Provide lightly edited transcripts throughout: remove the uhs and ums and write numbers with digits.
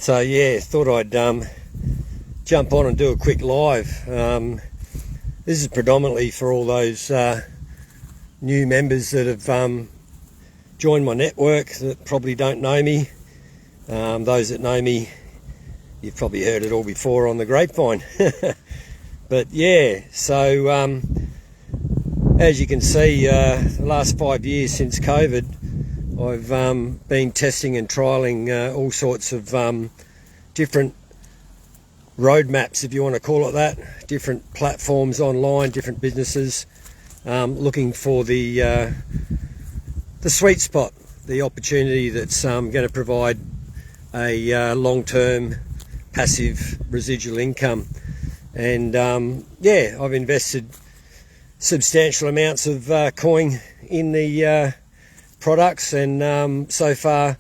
So yeah, thought I'd jump on and do a quick live. This is predominantly for all those new members that have joined my network that probably don't know me. Those that know me, you've probably heard it all before on the grapevine. But yeah, so as you can see, the last 5 years since COVID, I've been testing and trialling all sorts of different roadmaps, if you want to call it that, different platforms online, different businesses, looking for the sweet spot, the opportunity that's going to provide a long-term passive residual income. And yeah, I've invested substantial amounts of coin in the products, and so far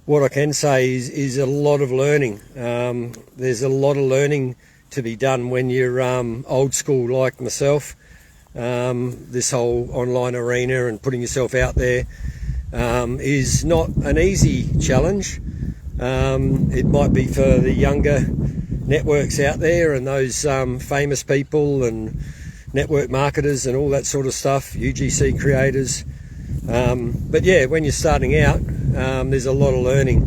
what I can say is a lot of learning. There's a lot of learning to be done when you're old school like myself. This whole online arena and putting yourself out there is not an easy challenge. It might be for the younger networks out there and those famous people and network marketers and all that sort of stuff, UGC creators. But yeah, when you're starting out, there's a lot of learning,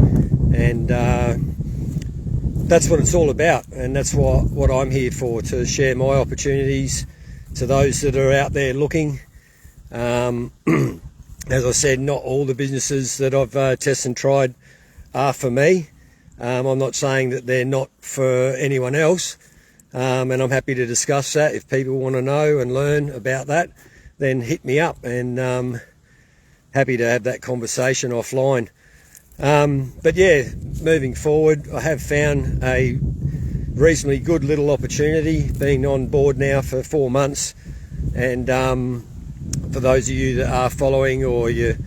and that's what it's all about, and that's what I'm here for, to share my opportunities to those that are out there looking. As I said, not all the businesses that I've tested and tried are for me. I'm not saying that they're not for anyone else, and I'm happy to discuss that. If people want to know and learn about that, then hit me up, and happy to have that conversation offline. But yeah, moving forward, I have found a reasonably good little opportunity, being on board now for 4 months. And for those of you that are following, or you're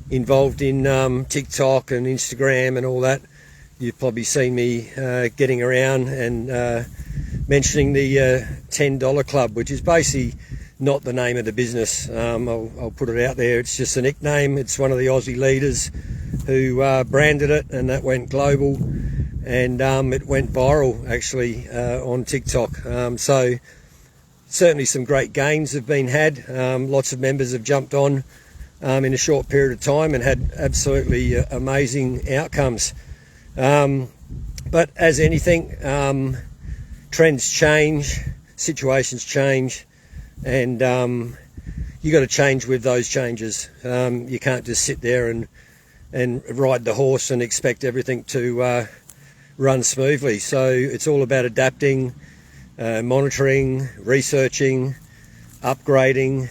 involved in TikTok and Instagram and all that, you've probably seen me getting around and mentioning the $10 Club, which is basically not the name of the business. I'll put it out there. It's just a nickname. It's one of the Aussie leaders who branded it, and that went global, and it went viral actually on TikTok. So certainly some great gains have been had. Lots of members have jumped on in a short period of time and had absolutely amazing outcomes. But as anything, trends change, situations change, and you got to change with those changes. You can't just sit there and ride the horse and expect everything to run smoothly. So it's all about adapting, monitoring, researching, upgrading,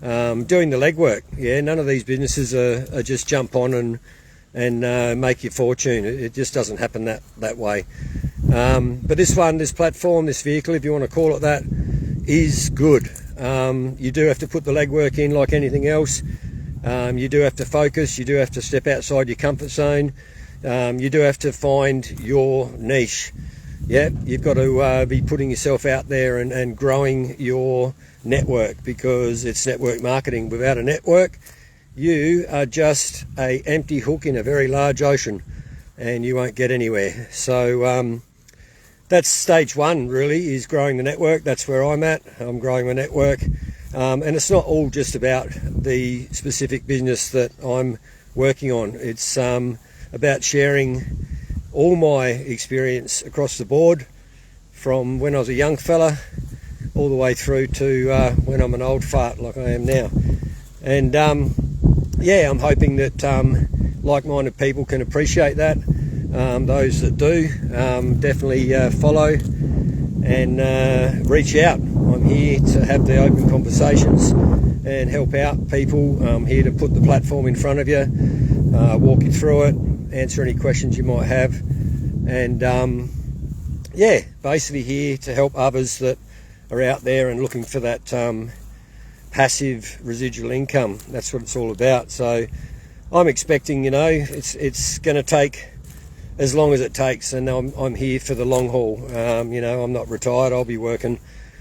doing the legwork. Yeah, none of these businesses are just jump on and make your fortune. It just doesn't happen that way. But this platform, this vehicle, if you want to call it that, is good. You do have to put the legwork in like anything else. You do have to focus. You do have to step outside your comfort zone. You do have to find your niche. Yeah, you've got to be putting yourself out there and growing your network, because it's network marketing. Without a network, you are just an empty hook in a very large ocean, and you won't get anywhere. So that's stage one, really, is growing the network. That's where I'm at. I'm growing my network. And it's not all just about the specific business that I'm working on. It's about sharing all my experience across the board, from when I was a young fella all the way through to when I'm an old fart like I am now. And yeah, I'm hoping that like-minded people can appreciate that. Those that do, definitely follow and reach out. I'm here to have the open conversations and help out people. I'm here to put the platform in front of you, walk you through it, answer any questions you might have, and yeah, basically here to help others that are out there and looking for that passive residual income. That's what it's all about. So I'm expecting, it's going to take as long as it takes, and I'm here for the long haul. I'm not retired. I'll be working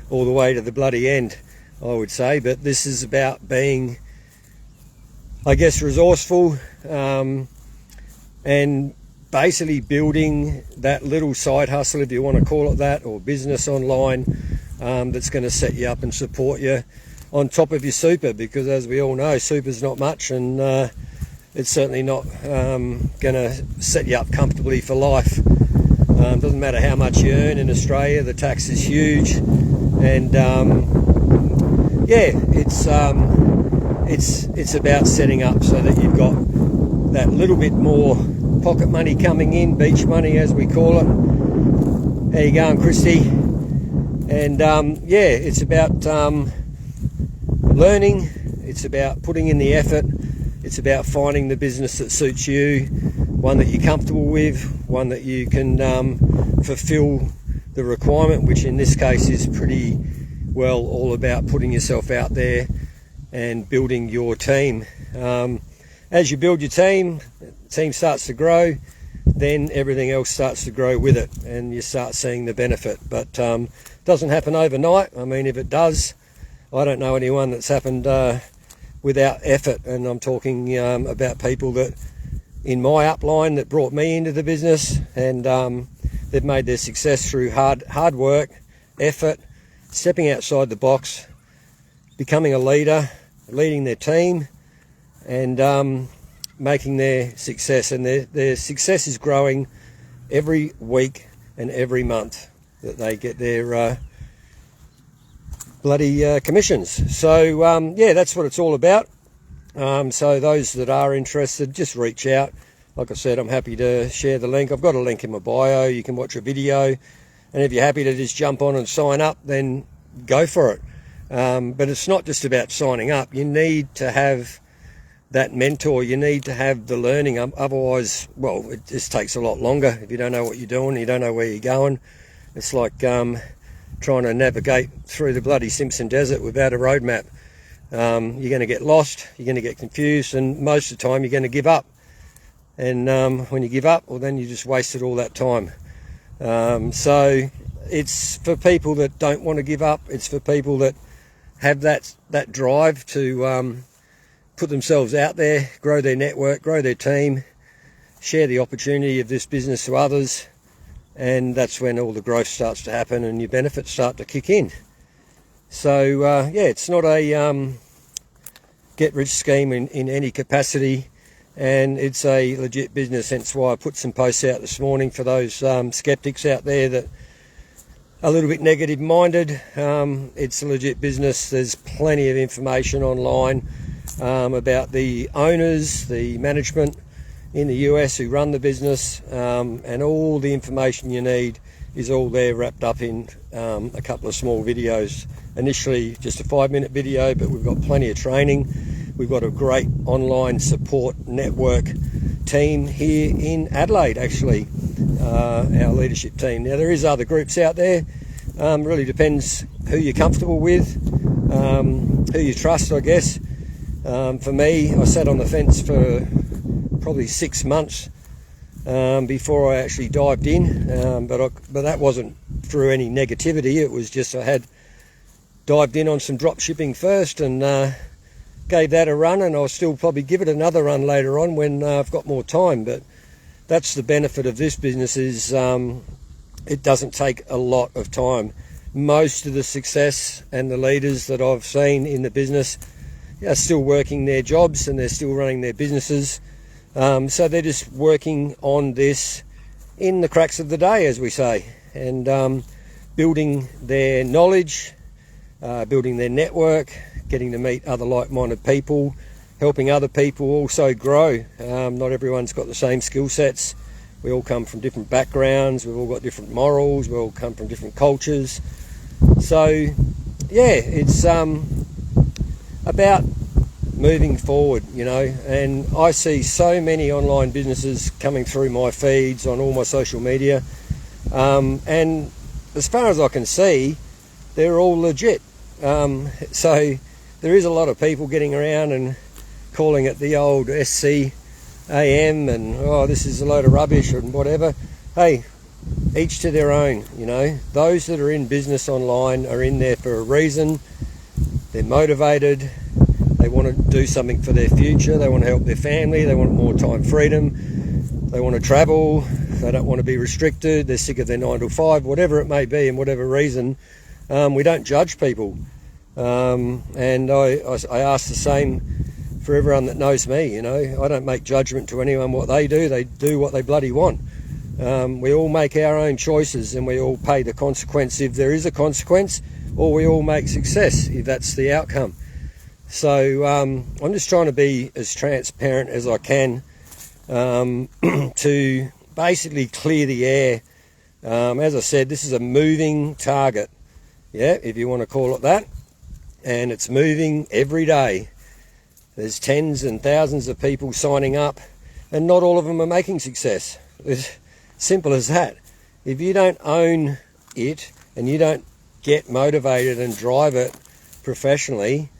all the way to the bloody end, I would say. But this is about being, I guess, resourceful and basically building that little side hustle, if you want to call it that, or business online, that's going to set you up and support you on top of your super, because as we all know, super's not much, and it's certainly not going to set you up comfortably for life. Doesn't matter how much you earn in Australia, the tax is huge, and yeah, it's about setting up so that you've got that little bit more pocket money coming in, beach money as we call it. How you going, Christy? And yeah, it's about learning, it's about putting in the effort, it's about finding the business that suits you, one that you're comfortable with, one that you can fulfill the requirement, which in this case is pretty well all about putting yourself out there and building your team. As you build your team, the team starts to grow, then everything else starts to grow with it, and you start seeing the benefit. But it doesn't happen overnight. I mean, if it does, I don't know anyone that's happened without effort, and I'm talking about people that in my upline that brought me into the business, and they've made their success through hard work, effort, stepping outside the box, becoming a leader, leading their team, and making their success. And their success is growing every week and every month that they get their bloody commissions. So yeah, that's what it's all about. So those that are interested, just reach out. Like I said, I'm happy to share the link. I've got a link in my bio. You can watch a video, and if you're happy to just jump on and sign up, then go for it. But it's not just about signing up. You need to have that mentor. You need to have the learning. Otherwise, well, it just takes a lot longer. If you don't know what you're doing, you don't know where you're going. It's like trying to navigate through the bloody Simpson Desert without a roadmap. You're going to get lost, you're going to get confused, and most of the time you're going to give up. And when you give up, well, then you just wasted all that time. So it's for people that don't want to give up. It's for people that have that drive to put themselves out there, grow their network, grow their team, share the opportunity of this business to others, and that's when all the growth starts to happen and your benefits start to kick in. So yeah, it's not a get-rich scheme in any capacity, and it's a legit business. Hence why I put some posts out this morning for those skeptics out there that are a little bit negative-minded. It's a legit business. There's plenty of information online about the owners, the management in the US who run the business, and all the information you need is all there wrapped up in a couple of small videos. Initially just a 5-minute video, but we've got plenty of training. We've got a great online support network team here in Adelaide, actually, our leadership team. Now there is other groups out there. Really depends who you're comfortable with, who you trust, I guess. For me, I sat on the fence for probably 6 months before I actually dived in, but that wasn't through any negativity. It was just I had dived in on some drop shipping first and gave that a run, and I'll still probably give it another run later on when I've got more time. But that's the benefit of this business, is it doesn't take a lot of time. Most of the success and the leaders that I've seen in the business are still working their jobs and they're still running their businesses. So they're just working on this in the cracks of the day, as we say, and building their knowledge, building their network, getting to meet other like-minded people, helping other people also grow. Not everyone's got the same skill sets. We all come from different backgrounds, we've all got different morals, we all come from different cultures. So yeah, it's about moving forward, you know, and I see so many online businesses coming through my feeds on all my social media, and as far as I can see, they're all legit. So there is a lot of people getting around and calling it the old SCAM and, oh, this is a load of rubbish and whatever. Hey, each to their own, you know. Those that are in business online are in there for a reason. They're motivated. They want to do something for their future. They want to help their family. They want more time freedom. they want to travel, they don't want to be restricted, they're sick of their 9 to 5, whatever it may be, and whatever reason. We don't judge people. And I ask the same for everyone that knows me. You know, I don't make judgment to anyone what they do what they bloody want. We all make our own choices, and we all pay the consequence if there is a consequence, or we all make success if that's the outcome. So I'm just trying to be as transparent as I can to basically clear the air. As I said, this is a moving target, yeah, if you want to call it that, and it's moving every day. There's tens and thousands of people signing up, and not all of them are making success. It's simple as that. If you don't own it and you don't get motivated and drive it professionally,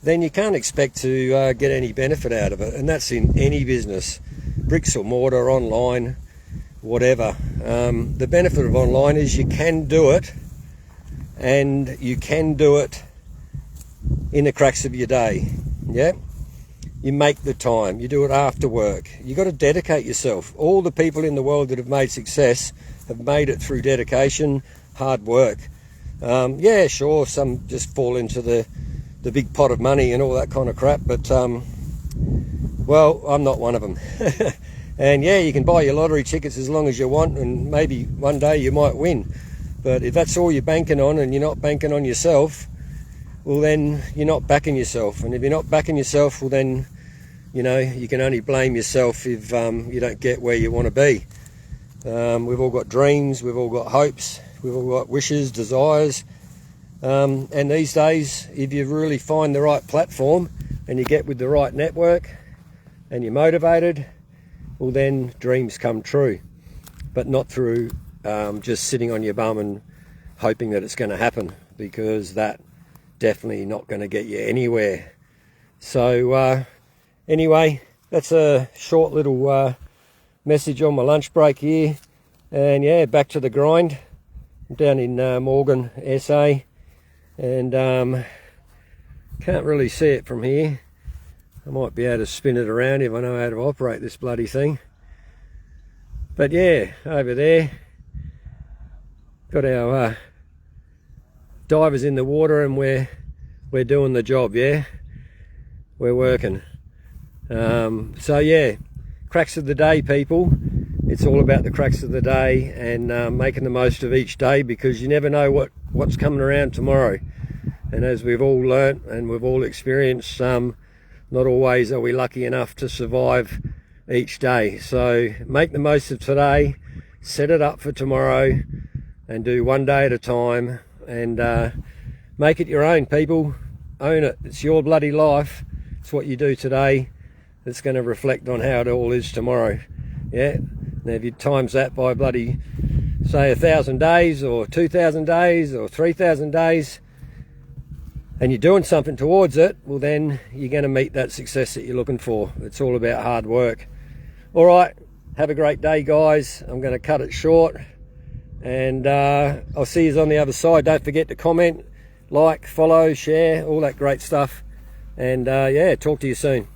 then you can't expect to get any benefit out of it. And that's in any business, bricks or mortar, online, whatever. The benefit of online is you can do it, and you can do it in the cracks of your day. Yeah, you make the time, you do it after work. You got to dedicate yourself. All the people in the world that have made success have made it through dedication, hard work. Yeah, sure, some just fall into the big pot of money and all that kind of crap, but well, I'm not one of them. And yeah, you can buy your lottery tickets as long as you want, and maybe one day you might win. But if that's all you're banking on, and you're not banking on yourself, well then you're not backing yourself. And if you're not backing yourself, well then, you know, you can only blame yourself if you don't get where you want to be. We've all got dreams, we've all got hopes, we've all got wishes, desires. And these days, if you really find the right platform and you get with the right network and you're motivated, well then dreams come true. But not through just sitting on your bum and hoping that it's going to happen, because that definitely not going to get you anywhere. So anyway, that's a short little message on my lunch break here. And yeah, back to the grind. I'm down in Morgan, SA, and can't really see it from here. I might be able to spin it around if I know how to operate this bloody thing. But yeah, over there, got our divers in the water, and we're doing the job. Yeah, we're working. So yeah, cracks of the day, people. It's all about the cracks of the day, and making the most of each day, because you never know what's coming around tomorrow. And as we've all learnt and we've all experienced, not always are we lucky enough to survive each day. So make the most of today, set it up for tomorrow, and do one day at a time, and make it your own, people. Own it. It's your bloody life. It's what you do today that's going to reflect on how it all is tomorrow. Yeah. Now if you times that by bloody, say, 1,000 days or 2,000 days or 3,000 days, and you're doing something towards it, well then you're going to meet that success that you're looking for. It's all about hard work. All right, have a great day, guys. I'm going to cut it short, and I'll see you on the other side. Don't forget to comment, like, follow, share, all that great stuff. And yeah, talk to you soon.